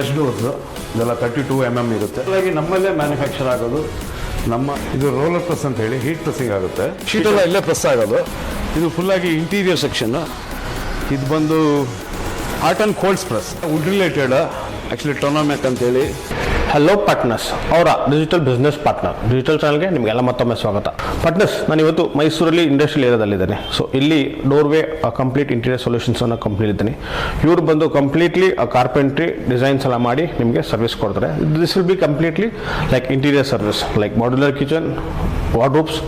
Fresh doors ಇದೆಲ್ಲ 32 mm ಇರುತ್ತೆ. ಹಾಗಾಗಿ ನಮ್ಮಲ್ಲೇ ಮ್ಯಾನುಫ್ಯಾಕ್ಚರ್ ಆಗೋದು. ನಮ್ಮ ಇದು ರೋಲರ್ ಪ್ರೆಸ್ ಅಂತ ಹೇಳಿ ಹೀಟ್ ಪ್ರೆಸ್ಸಿಂಗ್ ಆಗುತ್ತೆ. ಶೀಟ್ ಎಲ್ಲ ಇಲ್ಲೇ ಪ್ರೆಸ್ ಆಗೋದು. ಇದು ಫುಲ್ಲಾಗಿ ಇಂಟೀರಿಯರ್ ಸೆಕ್ಷನ್. ಇದು ಬಂದು hot and colds press, wood related actually ಟೊನೊಮೆಕ್ ಅಂತೇಳಿ. ಹಲೋ ಪಾರ್ಟ್ನರ್ಸ್, ಅವರ ಡಿಜಿಟಲ್ ಬಿಸ್ನೆಸ್ ಪಾರ್ಟ್ನರ್ ಡಿಜಿಟಲ್ ಚಾನಲ್ಗೆ ನಿಮಗೆಲ್ಲ ಮತ್ತೊಮ್ಮೆ ಸ್ವಾಗತ. ಪಾರ್ಟ್ನರ್ಸ್, ನಾನು ಇವತ್ತು ಮೈಸೂರಲ್ಲಿ ಇಂಡಸ್ಟ್ರಿಯಲ್ ಏರಿಯಾದಲ್ಲಿದ್ದೇನೆ. ಸೊ ಇಲ್ಲಿ ಡೋರ್ವೇ ಕಂಪ್ಲೀಟ್ ಇಂಟೀರಿಯರ್ ಸೊಲ್ಯೂಷನ್ಸ್ ಅನ್ನೋ ಕಂಪ್ನಿ ಇದ್ದೀನಿ. ಇವರು ಬಂದು ಕಂಪ್ಲೀಟ್ಲಿ ಕಾರ್ಪೆಂಟ್ರಿ ಡಿಸೈನ್ಸ್ ಎಲ್ಲ ಮಾಡಿ ನಿಮಗೆ ಸರ್ವಿಸ್ ಕೊಡ್ತಾರೆ. This will be completely like interior service, like modular kitchen, wardrobes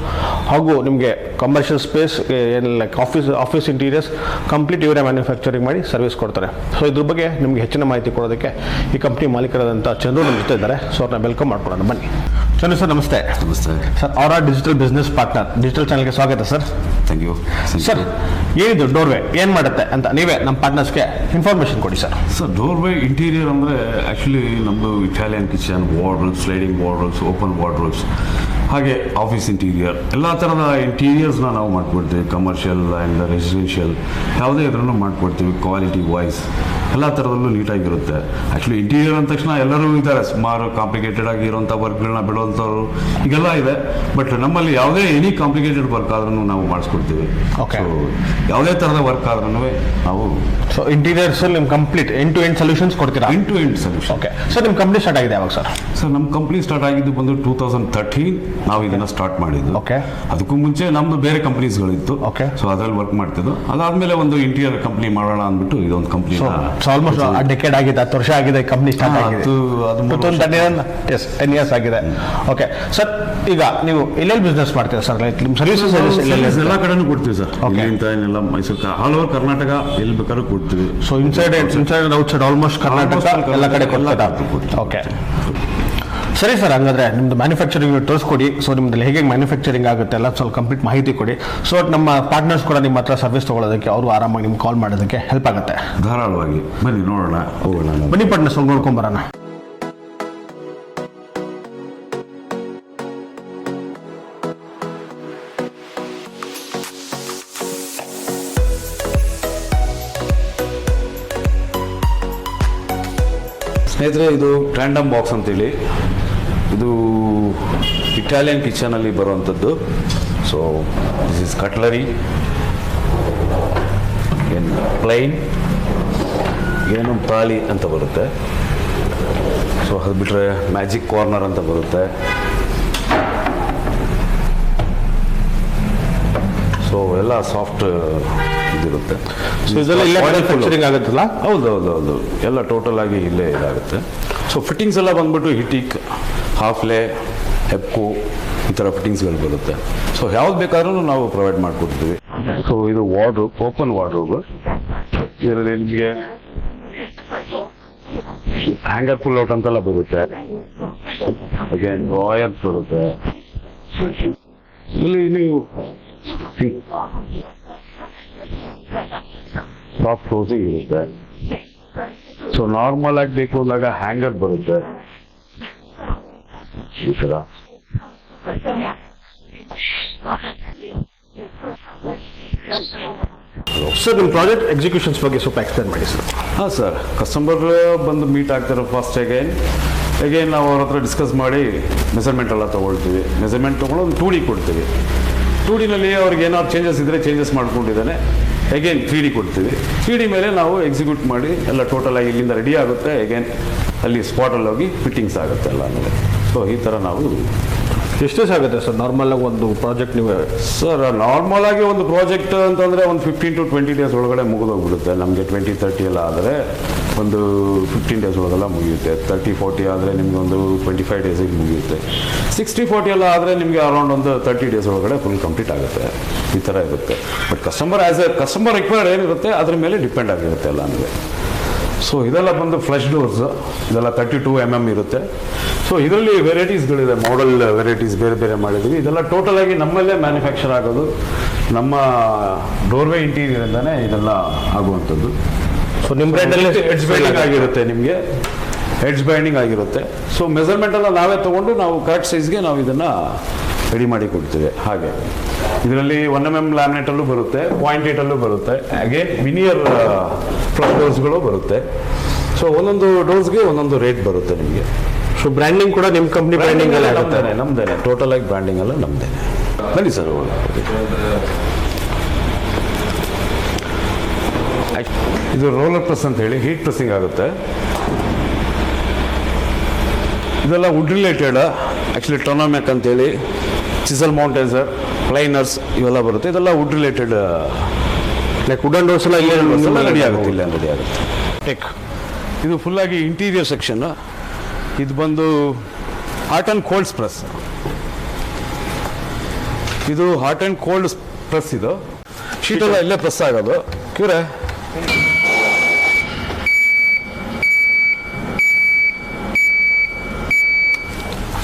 ಹಾಗೂ ನಿಮಗೆ ಕಮರ್ಷಿಯಲ್ ಸ್ಪೇಸ್, ಏನು ಲೈಕ್ ಆಫೀಸ್ ಇಂಟೀರಿಯರ್ಸ್ ಕಂಪ್ಲೀಟ್ ಇವರೇ ಮ್ಯಾನುಫ್ಯಾಕ್ಚರಿಂಗ್ ಮಾಡಿ ಸರ್ವಿಸ್ ಕೊಡ್ತಾರೆ. ಸೊ ಇದ್ರ ಬಗ್ಗೆ ನಿಮಗೆ ಹೆಚ್ಚಿನ ಮಾಹಿತಿ ಕೊಡೋದಕ್ಕೆ ಈ ಕಂಪ್ನಿ ಮಾಲೀಕರಾದಂಥ ಚಂದ್ರು ನಮ್ಮ ಜೊತೆ ಇದ್ದಾರೆ. ಸೊ ಅವ್ರನ್ನ ವೆಲ್ಕಮ್ ಮಾಡ್ಕೊಳ್ಳೋಣ, ಬನ್ನಿ. ಚಂದ್ರು ಸರ್, ನಮಸ್ತೆ. ನಮಸ್ತೆ ಸರ್. ಅವರ ಡಿಜಿಟಲ್ ಬಿಸ್ನೆಸ್ ಪಾರ್ಟ್ನರ್ ಡಿಜಿಟಲ್ ಚಾನಲ್ಗೆ ಸ್ವಾಗತ ಸರ್. Thank you sir. ಏನಿದು ಡೋರ್ವೇ ಏನು ಮಾಡುತ್ತೆ ಅಂತ ನೀವೇ ನಮ್ಮ ಪಾರ್ಟ್ನರ್ಸ್ಗೆ ಇನ್ಫಾರ್ಮೇಷನ್ ಕೊಡಿ ಸರ್. ಸರ್, ಡೋರ್ವೇ ಇಂಟೀರಿಯರ್ ಅಂದರೆ ಆ್ಯಕ್ಚುಲಿ ನಮ್ಮದು Italian kitchen, wardrobes, sliding wardrobes, open wardrobes, ಹಾಗೆ ಆಫೀಸ್ ಇಂಟೀರಿಯರ್, ಎಲ್ಲ ಥರದ ಇಂಟೀರಿಯರ್ಸ್ನ ನಾವು ಮಾಡ್ಕೊಡ್ತೀವಿ. ಕಮರ್ಷಿಯಲ್ ಆ್ಯಂಡ್ ರೆಸಿಡೆನ್ಷಿಯಲ್ ಯಾವುದೇ ಇದರಲ್ಲೂ ಮಾಡ್ಕೊಡ್ತೀವಿ. ಕ್ವಾಲಿಟಿ ವೈಸ್ ಎಲ್ಲ ಥರದಲ್ಲೂ ನೀಟಾಗಿರುತ್ತೆ. ಆ್ಯಕ್ಚುಲಿ ಇಂಟೀರಿಯರ್ ಅಂದ ತಕ್ಷಣ ಎಲ್ಲರೂ ಇದ್ದಾರೆ, ಸುಮಾರು ಕಾಂಪ್ಲಿಕೇಟೆಡ್ ಆಗಿರೋಂಥ ವರ್ಕ್ಗಳನ್ನ ಬಿಡುವಂಥವ್ರು ಈಗೆಲ್ಲ ಇದೆ. ಬಟ್ ನಮ್ಮಲ್ಲಿ ಯಾವುದೇ ಎನಿ ಕಾಂಪ್ಲಿಕೇಟೆಡ್ ವರ್ಕ್ ಆದ್ರೂ ನಾವು ಮಾಡಿಸ್ಕೊಡ್ತೀವಿ. ಸೊ ಯಾವುದೇ ಥರದ ವರ್ಕ್ ಆದ್ರೂ ನಾವು. ಸೊ ಇಂಟೀರಿಯರ್ಸ್ ನಿಮ್ಮ complete end to end solutions ಕೊಡ್ತೀರಾ? End to end solution. Okay sir, ನಿಮ್ಮ ಕಂಪ್ನಿ ಸ್ಟಾರ್ಟ್ ಆಗಿದೆ ಯಾವಾಗ ಸರ್? ಸರ್, ನಮ್ಮ ಕಂಪ್ನಿ ಸ್ಟಾರ್ಟ್ ಆಗಿದ್ದು ಬಂದು 2013 ನಾವು ಇದನ್ನ ಸ್ಟಾರ್ಟ್ ಮಾಡಿದ್ದು. ಓಕೆ. ಅದಕ್ಕೂ ಮುಂಚೆ ನಮ್ದು ಬೇರೆ ಕಂಪ್ನೀಸ್ಗಳಿತ್ತು. ಓಕೆ. ಸೊ ಅದ್ರಲ್ಲಿ ವರ್ಕ್ ಮಾಡ್ತಿದ್ದು. ಅದಾದ್ಮೇಲೆ ಒಂದು ಇಂಟೀರಿಯರ್ ಕಂಪ್ನಿ ಮಾಡೋಣ ಅಂದ್ಬಿಟ್ಟು ಇದೊಂದು ಕಂಪ್ನಿ. ಆಲ್ಮೋಸ್ಟ್ ಡೆಕೆಡ್ ಆಗಿದೆ, 10 ವರ್ಷ ಆಗಿದೆ ಕಂಪ್ನಿ ಸ್ಟಾರ್ಟ್ ಆಗಿದೆ. 10 ಇಯರ್ಸ್ ಆಗಿದೆ. ಓಕೆ ಸರ್, ಈಗ ನೀವು ಎಲ್ಲೆಲ್ಲಿ ಬಿಸ್ನೆಸ್ ಮಾಡ್ತೀರಾ ಸರ್? ಲೈಕ್ ನಿಮ್ಮ ಸರ್ವಿಸಸ್ ಎಲ್ಲ ಕಡೆನೂ ಕೊಡ್ತೀವಿ ಸರ್. ಇಲ್ಲಿಂದ ಏನೆಲ್ಲ ಮೈಸೂರು, ಆಲ್ ಓವರ್ ಕರ್ನಾಟಕ ಎಲ್ಲಿ ಬೇಕಾದ್ರೂ ಕೊಡ್ತೀವಿ. So inside outside almost Karnataka ಎಲ್ಲ ಕಡೆ ಕೊಡ್ತೀರಾ? ಓಕೆ ಸರಿ ಸರ್. ಹಂಗಾದ್ರೆ ನಿಮ್ದು ಮ್ಯಾನುಫ್ಯಾಕ್ಚರಿಂಗ್ ತೋರಿಸ್ಕೊಡಿ. ಸೊ ನಿಮ್ದು ಹೇಗೆ ಮ್ಯಾನುಫ್ಯಾಕ್ಚರಿಂಗ್ ಆಗುತ್ತೆ ಎಲ್ಲ ಸ್ವಲ್ಪ ಕಂಪ್ಲೀಟ್ ಮಾಹಿತಿ ಕೊಡಿ. ಸೊ ನಮ್ಮ ಪಾರ್ಟ್ನರ್ಸ್ ಕೂಡ ನಿಮ್ಮ ಹತ್ರ ಸರ್ವಿಸ್ ತೊಗೊಳೋದಕ್ಕೆ, ಅವರು ಆರಾಮಾಗಿ ನಿಮ್ಗೆ ಕಾಲ್ ಮಾಡೋದಕ್ಕೆ ಹೆಲ್ಪ್ ಆಗುತ್ತೆ. ಧಾರಾಳವಾಗಿ ಬನ್ನಿ, ನೋಡೋಣ, ಹೋಗೋಣ. ಬನ್ನಿ ಪಾರ್ಟ್ನರ್ಸ್, ನೋಡ್ಕೊಂಬರೋಣ. ಸ್ನೇಹಿತರೆ, ಇದು ಟ್ರ್ಯಾಂಡಮ್ ಬಾಕ್ಸ್ ಅಂತೇಳಿ, ಇದು ಇಟಾಲಿಯನ್ ಕಿಚನಲ್ಲಿ ಬರುವಂಥದ್ದು. ಸೊ ದಿಸ್ ಇಸ್ ಕಟ್ಲರಿ, ಏನು ಪ್ಲೈನ್, ಏನು ತಾಲಿ ಅಂತ ಬರುತ್ತೆ. ಸೊ ಅದು ಬಿಟ್ಟರೆ ಮ್ಯಾಜಿಕ್ ಕಾರ್ನರ್ ಅಂತ ಬರುತ್ತೆ. ಸೊ ಎಲ್ಲ ಸಾಫ್ಟ್ ಇದಿರುತ್ತೆ. ಸೊ ಇದೆಲ್ಲ ಇಲ್ಲೇ ಮ್ಯಾನುಫ್ಯಾಕ್ಚರಿಂಗ್ ಆಗುತ್ತಲ್ಲ? ಹೌದು, ಎಲ್ಲ ಟೋಟಲ್ ಆಗಿ ಇಲ್ಲೇ ಇದಾಗುತ್ತೆ. ಸೊ ಫಿಟ್ಟಿಂಗ್ಸ್ ಎಲ್ಲ ಬಂದ್ಬಿಟ್ಟು ಹಿಟಿಕ್, ಹಾಫ್ಲೆ, ಹೆಪ್ಕೋ ಈ ಥರ ಫಿಟ್ಟಿಂಗ್ಸ್ಗಳು ಬರುತ್ತೆ. ಸೊ ಯಾವ್ದು ಬೇಕಾದ್ರೂ ನಾವು ಪ್ರೊವೈಡ್ ಮಾಡಿಕೊಡ್ತೀವಿ. ಸೊ ಇದು ವಾರ್ಡ್ರೋಬ್, ಓಪನ್ ವಾರ್ಡ್ರೋಬ್. ಇದರಲ್ಲಿ ನಿಮಗೆ ಹ್ಯಾಂಗರ್ ಫುಲ್ ಔಟ್ ಅಂತೆಲ್ಲ ಬರುತ್ತೆ. ಅಗೇನ್ ವಾಯರ್ ಬರುತ್ತೆ. ಇಲ್ಲಿ ನೀವು ಸಾಫ್ಟ್ ಕ್ಲೋಸಿಂಗ್ ಇರುತ್ತೆ. ಸೊ ನಾರ್ಮಲ್ ಆಗಿ ಬೇಕು ಅಂದಾಗ ಹ್ಯಾಂಗರ್ ಬರುತ್ತೆ ಈ ಥರ. ಸರ್, ನಿಮ್ಮ ಪ್ರಾಜೆಕ್ಟ್ ಎಕ್ಸಿಕ್ಯೂಷನ್ಸ್ ಬಗ್ಗೆ ಸ್ವಲ್ಪ ಎಕ್ಸ್ಪ್ಲೇನ್ ಮಾಡಿ ಸರ್. ಹಾಂ ಸರ್, ಕಸ್ಟಮರ್ ಬಂದು ಮೀಟ್ ಆಗ್ತಾರೆ ಫಸ್ಟ್. ಅಗೇನ್ ನಾವು ಅವ್ರ ಹತ್ರ ಡಿಸ್ಕಸ್ ಮಾಡಿ ಮೆಸರ್ಮೆಂಟ್ ಎಲ್ಲ ತೊಗೊಳ್ತೀವಿ. ಮೆಸರ್ಮೆಂಟ್ ತೊಗೊಂಡು ಒಂದು 2D ಕೊಡ್ತೀವಿ. 2Dನಲ್ಲಿ ಅವ್ರಿಗೆ ಏನಾದ್ರು ಚೇಂಜಸ್ ಇದ್ದರೆ ಚೇಂಜಸ್ ಮಾಡ್ಕೊಂಡಿದ್ದಾನೆ. ಅಗೇನ್ 3D ಕೊಡ್ತೀವಿ. 3D ಮೇಲೆ ನಾವು ಎಕ್ಸಿಕ್ಯೂಟ್ ಮಾಡಿ ಎಲ್ಲ ಟೋಟಲ್ ಆಗಿ ಇಲ್ಲಿಂದ ರೆಡಿ ಆಗುತ್ತೆ. ಅಗೇನ್ ಅಲ್ಲಿ ಸ್ಪಾಟಲ್ಲಿ ಹೋಗಿ ಫಿಟ್ಟಿಂಗ್ಸ್ ಆಗುತ್ತೆ ಎಲ್ಲ ಆಮೇಲೆ. ಸೊ ಈ ಥರ ನಾವು. ಎಷ್ಟು ದಿವಸ ಆಗುತ್ತೆ ಸರ್ ನಾರ್ಮಲ್ ಆಗಿ ಒಂದು ಪ್ರಾಜೆಕ್ಟ್? ನೀವು ಸರ್, ನಾರ್ಮಲ್ ಆಗಿ ಒಂದು ಪ್ರಾಜೆಕ್ಟ್ ಅಂತಂದರೆ ಒಂದು 15 to 20 days ಒಳಗಡೆ ಮುಗಿದೋಗ್ಬಿಡುತ್ತೆ. ನಮಗೆ 20-30 ಎಲ್ಲ ಆದರೆ ಒಂದು 15 days ಒಳಗೆಲ್ಲ ಮುಗಿಯುತ್ತೆ. 30-40 ಆದರೆ ನಿಮ್ಗೆ ಒಂದು 25 days ಮುಗಿಯುತ್ತೆ. 60-40 ಎಲ್ಲ ಆದರೆ ನಿಮಗೆ ಅರೌಂಡ್ ಒಂದು 30 days ಒಳಗಡೆ ಫುಲ್ ಕಂಪ್ಲೀಟ್ ಆಗುತ್ತೆ. ಈ ಥರ ಇರುತ್ತೆ. ಬಟ್ ಕಸ್ಟಮರ್ ರಿಕ್ವೈರ್ಡ್ ಏನಿರುತ್ತೆ ಅದ್ರ ಮೇಲೆ ಡಿಪೆಂಡ್ ಆಗಿರುತ್ತೆ ಎಲ್ಲ ನಮಗೆ. ಸೊ ಇದೆಲ್ಲ ಬಂದು ಫ್ಲಶ್ ಡೋರ್ಸ್, ಇದೆಲ್ಲ 32 mm ಇರುತ್ತೆ. ಸೊ ಇದರಲ್ಲಿ ವೆರೈಟೀಸ್ಗಳಿದೆ, ಮಾಡೆಲ್ ವೆರೈಟೀಸ್ ಬೇರೆ ಬೇರೆ ಮಾಡಿದ್ದೀವಿ. ಇದೆಲ್ಲ ಟೋಟಲ್ ಆಗಿ ನಮ್ಮಲ್ಲೇ ಮ್ಯಾನುಫ್ಯಾಕ್ಚರ್ ಆಗೋದು. ನಮ್ಮ ಡೋರ್ವೇ ಇಂಟೀರಿಯರಿಂದನೇ ಇದೆಲ್ಲ ಆಗುವಂಥದ್ದು. ಸೊ ನಿಮ್ಮ ಬ್ರ್ಯಾಂಡಲ್ಲಿ ಎಡ್ಜ್ ಬೈಂಡಿಂಗ್ ಆಗಿರುತ್ತೆ, ನಿಮಗೆ ಎಡ್ಜ್ ಬೈಂಡಿಂಗ್ ಆಗಿರುತ್ತೆ. ಸೊ ಮೆಸರ್ಮೆಂಟ್ ಎಲ್ಲ ನಾವೇ ತೊಗೊಂಡು ನಾವು ಕರೆಕ್ಟ್ ಸೈಜ್ಗೆ ನಾವು ಇದನ್ನು ರೆಡಿ ಮಾಡಿ ಕೊಡ್ತೀವಿ. ಹಾಗೆ ಇದರಲ್ಲಿ 1 mm ಲ್ಯಾಮಿನೇಟಲ್ಲೂ ಬರುತ್ತೆ, 0.8 ಬರುತ್ತೆ. ಅಗೇನ್ ವಿನಿಯರ್ ಫ್ಲವರ್ಸ್ಗಳು ಬರುತ್ತೆ. ಸೊ ಒಂದೊಂದು ಡೋರ್ಸ್ಗೆ ಒಂದೊಂದು ರೇಟ್ ಬರುತ್ತೆ ನಿಮಗೆ. ಸೊ ಬ್ರ್ಯಾಂಡಿಂಗ್ ಕೂಡ ನಿಮ್ಮ ಕಂಪ್ನಿ ಬ್ರ್ಯಾಂಡಿಂಗ್ ಎಲ್ಲ ಆಗುತ್ತೆ. ನಮ್ದೇನೆ ಟೋಟಲ್ ಆಗಿ ಬ್ರ್ಯಾಂಡಿಂಗ್ ಎಲ್ಲ ನಮ್ದೇನೆ. ಬನ್ನಿ ಸರ್. ಇದು ರೋಲರ್ ಪ್ರೆಸ್ ಅಂತ ಹೇಳಿ ಹೀಟ್ ಪ್ರೆಸ್ಸಿಂಗ್ ಆಗುತ್ತೆ. ಇದೆಲ್ಲ ವುಡ್ ರಿಲೇಟೆಡ್, ಆ್ಯಕ್ಚುಲಿ ಟೊನೋಮ್ಯಾಕ್ ಅಂತೇಳಿ, ಚಿಸಲ್ ಮೌಂಟೇನ್ಸರ್, ಪ್ಲೈನರ್ಸ್ ಇವೆಲ್ಲ ಬರುತ್ತೆ. ಇದೆಲ್ಲ wood related. Like wooden doors ಎಲ್ಲ ಇಲ್ಲೇ ರೆಡಿ ಆಗುತ್ತೆ, ಇಲ್ಲ ರೆಡಿ ಆಗುತ್ತೆ. ಟೆಕ್ ಇದು ಫುಲ್ಲಾಗಿ ಇಂಟೀರಿಯರ್ ಸೆಕ್ಷನ್. ಇದು ಬಂದು ಹಾಟ್ ಆ್ಯಂಡ್ ಕೋಲ್ಡ್ ಪ್ರೆಸ್. ಇದು ಹಾಟ್ ಆ್ಯಂಡ್ ಕೋಲ್ಡ್ ಪ್ರೆಸ್. ಇದು ಶೀಟೆಲ್ಲ ಇಲ್ಲೇ ಪ್ರೆಸ್ ಆಗೋದು. ಕ್ಯೂರೆ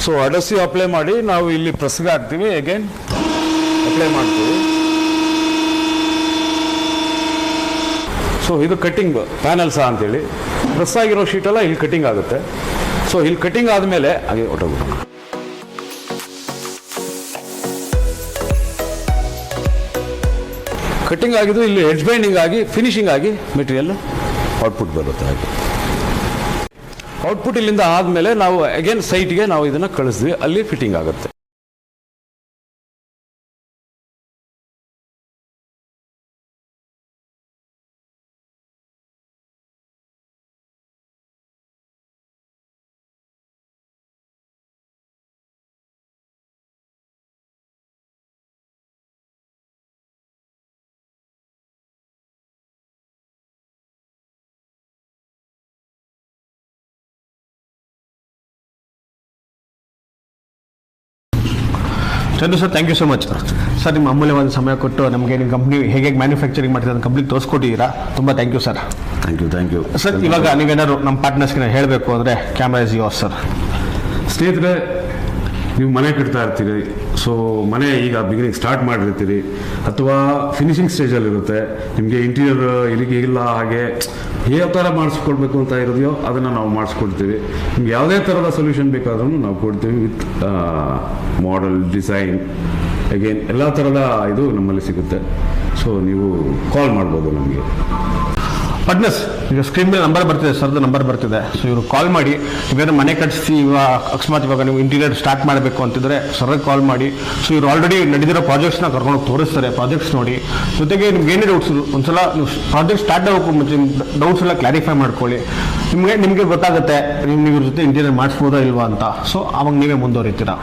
ಸೊ ಅಡಸಿವ್ ಅಪ್ಲೈ ಮಾಡಿ ನಾವು ಇಲ್ಲಿ ಪ್ರೆಸ್ಗೆ ಹಾಕ್ತೀವಿ, ಅಗೇನ್ ಅಪ್ಲೈ ಮಾಡ್ತೀವಿ. ಸೊ ಇದು ಕಟ್ಟಿಂಗ್ ಪ್ಯಾನಲ್ಸ ಅಂತೇಳಿ ಪ್ರೆಸ್ ಆಗಿರೋ ಶೀಟೆಲ್ಲ ಇಲ್ಲಿ ಕಟ್ಟಿಂಗ್ ಆಗುತ್ತೆ. ಸೊ ಇಲ್ಲಿ ಕಟ್ಟಿಂಗ್ ಆದಮೇಲೆ ಹಾಗೆ ಹೊಟ್ಟೋಗ್ಬಿಟ್ಟು ಕಟ್ಟಿಂಗ್ ಆಗಿದ್ದು ಇಲ್ಲಿ ಎಡ್ಜ್ ಬೈಂಡಿಂಗ್ ಆಗಿ ಫಿನಿಶಿಂಗ್ ಆಗಿ ಮೆಟೀರಿಯಲ್ ಔಟ್ಪುಟ್ ಬರುತ್ತೆ. ಹಾಗೆ ಔಟ್ಪುಟ್ ಇಲ್ಲಿಂದ ಆದಮೇಲೆ ನಾವು ಅಗೇನ್ ಸೈಟ್ಗೆ ನಾವು ಇದನ್ನು ಕಳಿಸ್ತೀವಿ, ಅಲ್ಲಿ ಫಿಟ್ಟಿಂಗ್ ಆಗುತ್ತೆ. Chandu sir, thank you so much sir. ನಿಮ್ಮ ಅಮೂಲ್ಯವಾದ ಸಮಯ ಕೊಟ್ಟು ನಮಗೆ ನಿಮ್ಮ ಕಂಪ್ನಿ ಹೇಗೆ ಮ್ಯಾನುಫ್ಯಾಕ್ಚರಿಂಗ್ ಮಾಡ್ತಿದೆ ಅಂತ ಕಂಪ್ನಿ ತೋರಿಸ್ಕೊಟ್ಟಿದ್ದೀರಾ. ತುಂಬ thank you sir. Thank you sir. ಇವಾಗ ನೀವೇನಾದ್ರು ನಮ್ಮ ಪಾರ್ಟ್ನರ್ಸ್ಗೆ ಹೇಳಬೇಕು ಅಂದರೆ ಕ್ಯಾಮ್ರಾ ಇಸ್ ಯೋರ್ಸ್ ಸರ್. ಸ್ನೇಹಿತರೆ, ನೀವು ಮನೆ ಕಟ್ತಾ ಇರ್ತೀರಿ. ಸೊ ಮನೆ ಈಗ ಬಿಗಿನಿಂಗ್ ಸ್ಟಾರ್ಟ್ ಮಾಡಿರ್ತೀರಿ ಅಥವಾ ಫಿನಿಶಿಂಗ್ ಸ್ಟೇಜಲ್ಲಿರುತ್ತೆ. ನಿಮಗೆ ಇಂಟೀರಿಯರ್ ಇಲ್ಲ ಹಾಗೆ ಯಾವ ಥರ ಮಾಡಿಸ್ಕೊಳ್ಬೇಕು ಅಂತ ಇರೋದೆಯೋ ಅದನ್ನು ನಾವು ಮಾಡಿಸ್ಕೊಡ್ತೀವಿ. ನಿಮ್ಗೆ ಯಾವುದೇ ಥರದ ಸೊಲ್ಯೂಷನ್ ಬೇಕಾದ್ರೂ ನಾವು ಕೊಡ್ತೀವಿ, ವಿತ್ ಮಾಡೆಲ್, ಡಿಸೈನ್, ಅಗೇನ್ ಎಲ್ಲ ಥರದ ಇದು ನಮ್ಮಲ್ಲಿ ಸಿಗುತ್ತೆ. ಸೊ ನೀವು ಕಾಲ್ ಮಾಡ್ಬೋದು ನಮಗೆ. ಪಾರ್ಟ್ನರ್ಸ್, ಈಗ ಸ್ಕ್ರೀನ್ ಮೇಲೆ ನಂಬರ್ ಬರ್ತಿದೆ, ಸರ್ದು ನಂಬರ್ ಬರ್ತಿದೆ. ಸೊ ಇವರು ಕಾಲ್ ಮಾಡಿ, ಇವಾಗ ಮನೆ ಕಟ್ಟಿಸಿ ಅಕಸ್ಮಾತ್ ಇವಾಗ ನೀವು ಇಂಟೀರಿಯರ್ ಸ್ಟಾರ್ಟ್ ಮಾಡಬೇಕು ಅಂತಿದ್ರೆ ಸರ್ಗೆ ಕಾಲ್ ಮಾಡಿ. ಸೊ ಇವರು ಆಲ್ರೆಡಿ ನಡೆದಿರೋ ಪ್ರಾಜೆಕ್ಟ್ಸ್ನ ಕರ್ಕೊಂಡು ತೋರಿಸ್ತಾರೆ, ಪ್ರಾಜೆಕ್ಟ್ಸ್ ನೋಡಿ. ಜೊತೆಗೆ ನಿಮ್ಗೆ ಏನೇ ಡೌಟ್ಸ್ ಒಂದ್ಸಲ ನೀವು ಪ್ರಾಜೆಕ್ಟ್ ಸ್ಟಾರ್ಟ್ ಆಗೋಕ್ಕೂ ಮುಂಚೆ ಡೌಟ್ಸ್ ಎಲ್ಲ ಕ್ಲಾರಿಫೈ ಮಾಡ್ಕೊಳ್ಳಿ. ನಿಮಗೆ ಗೊತ್ತಾಗುತ್ತೆ ನೀವು ಇವ್ರ ಜೊತೆ ಇಂಟೀರಿಯರ್ ಮಾಡಿಸ್ಬೋದಾ ಇಲ್ವಾ ಅಂತ. ಸೊ ಅವಾಗ ನೀವೇ ಮುಂದುವರಿತೀರಾ.